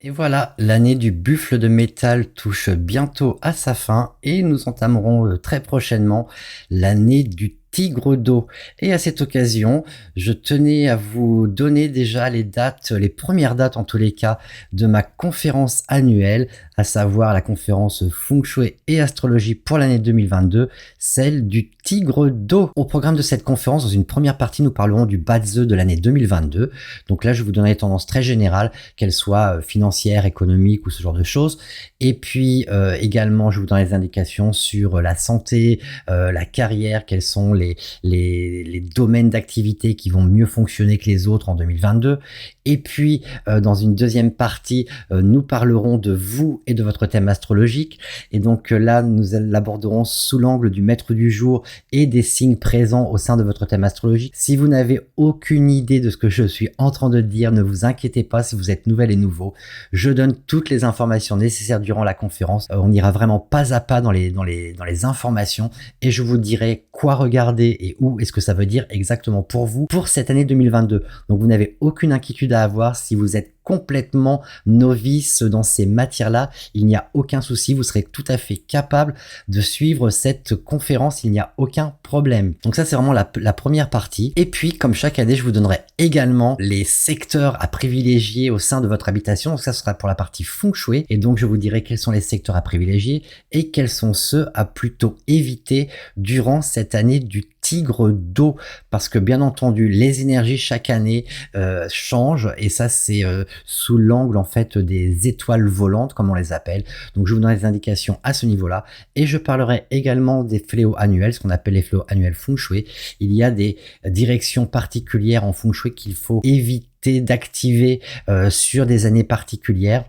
Et voilà, l'année du buffle de métal touche bientôt à sa fin et nous entamerons très prochainement l'année du tigre d'eau. Et à cette occasion, je tenais à vous donner déjà les dates, les premières dates en tous les cas, de ma conférence annuelle, à savoir la conférence Feng Shui et Astrologie pour l'année 2022, celle du tigre d'eau. Au programme de cette conférence, dans une première partie, nous parlerons du Bazi de l'année 2022. Donc là, je vous donnerai des tendances très générales, qu'elles soient financières, économiques ou ce genre de choses. Et puis également, je vous donne des indications sur la santé, la carrière, quels sont les domaines d'activité qui vont mieux fonctionner que les autres en 2022. Et puis, dans une deuxième partie, nous parlerons de vous et de votre thème astrologique. Et donc là, nous l'aborderons sous l'angle du maître du jour et des signes présents au sein de votre thème astrologique. Si vous n'avez aucune idée de ce que je suis en train de dire, ne vous inquiétez pas si vous êtes nouvelle et nouveau. Je donne toutes les informations nécessaires durant la conférence. On ira vraiment pas à pas dans les informations et je vous dirai quoi regarder et où et ce que ça veut dire exactement pour vous pour cette année 2022. Donc vous n'avez aucune inquiétude à avoir si vous êtes complètement novice dans ces matières-là, il n'y a aucun souci, vous serez tout à fait capable de suivre cette conférence, il n'y a aucun problème. Donc ça c'est vraiment la première partie. Et puis comme chaque année, je vous donnerai également les secteurs à privilégier au sein de votre habitation. Donc ça sera pour la partie Feng Shui et donc je vous dirai quels sont les secteurs à privilégier et quels sont ceux à plutôt éviter durant cette année du tigre d'eau, parce que bien entendu les énergies chaque année changent et ça c'est sous l'angle en fait des étoiles volantes comme on les appelle. Donc je vous donne des indications à ce niveau-là et je parlerai également des fléaux annuels, ce qu'on appelle les fléaux annuels Feng Shui. Il y a des directions particulières en Feng Shui qu'il faut éviter d'activer sur des années particulières.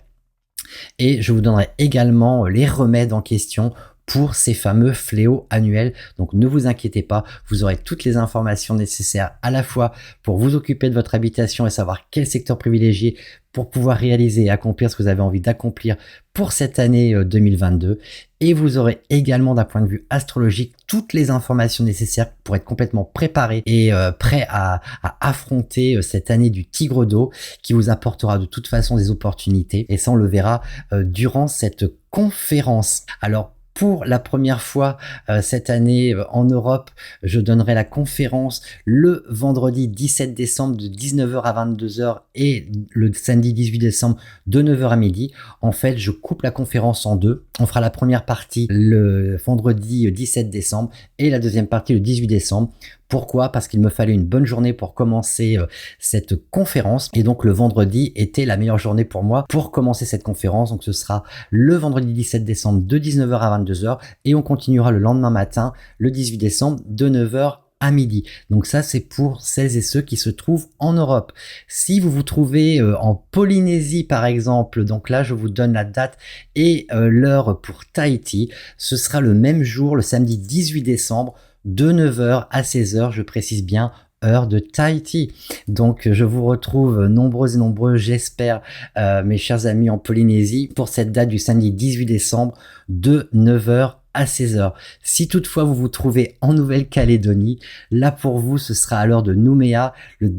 Et je vous donnerai également les remèdes en question pour ces fameux fléaux annuels. Donc ne vous inquiétez pas, vous aurez toutes les informations nécessaires à la fois pour vous occuper de votre habitation et savoir quel secteur privilégier pour pouvoir réaliser et accomplir ce que vous avez envie d'accomplir pour cette année 2022. Et vous aurez également d'un point de vue astrologique toutes les informations nécessaires pour être complètement préparé et prêt à affronter cette année du tigre d'eau qui vous apportera de toute façon des opportunités. Et ça on le verra durant cette conférence. Alors pour la première fois cette année en Europe, je donnerai la conférence le vendredi 17 décembre de 19h à 22h et le samedi 18 décembre de 9h à midi. En fait, je coupe la conférence en deux. On fera la première partie le vendredi 17 décembre et la deuxième partie le 18 décembre. Pourquoi? Parce qu'il me fallait une bonne journée pour commencer cette conférence et donc le vendredi était la meilleure journée pour moi pour commencer cette conférence. Donc ce sera le vendredi 17 décembre de 19h à 22h et on continuera le lendemain matin, le 18 décembre de 9h à midi. Donc ça c'est pour celles et ceux qui se trouvent en Europe. Si vous vous trouvez en Polynésie par exemple, donc là je vous donne la date et l'heure pour Tahiti, ce sera le même jour, le samedi 18 décembre de 9h à 16h, je précise bien, heure de Tahiti. Donc je vous retrouve nombreux et nombreux, j'espère, mes chers amis en Polynésie, pour cette date du samedi 18 décembre de 9h à 16h. Si toutefois vous vous trouvez en Nouvelle-Calédonie, là pour vous ce sera à l'heure de Nouméa le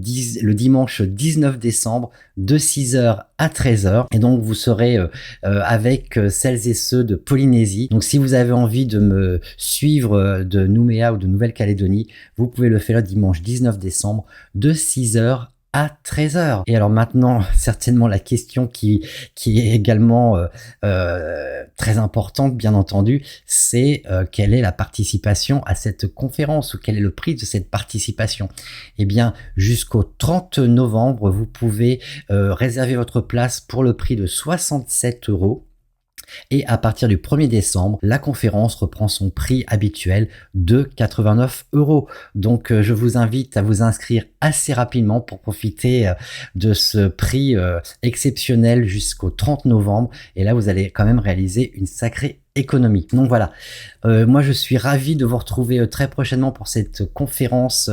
dimanche 19 décembre de 6h à 13h et donc vous serez avec celles et ceux de Polynésie. Donc si vous avez envie de me suivre de Nouméa ou de Nouvelle-Calédonie, vous pouvez le faire le dimanche 19 décembre de 6h à 13h. Et alors maintenant, certainement la question qui est également très importante, bien entendu, c'est quelle est la participation à cette conférence ou quel est le prix de cette participation. Eh bien, jusqu'au 30 novembre, vous pouvez réserver votre place pour le prix de 67 €. Et à partir du 1er décembre, la conférence reprend son prix habituel de 89 €. Donc je vous invite à vous inscrire assez rapidement pour profiter de ce prix exceptionnel jusqu'au 30 novembre. Et là, vous allez quand même réaliser une sacrée économie. Donc voilà, moi je suis ravi de vous retrouver très prochainement pour cette conférence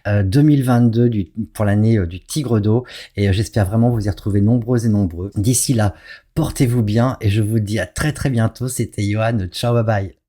2022 pour l'année du tigre d'eau et j'espère vraiment vous y retrouver nombreux et nombreux. D'ici là, portez-vous bien et je vous dis à très très bientôt. C'était Johan, ciao, bye bye.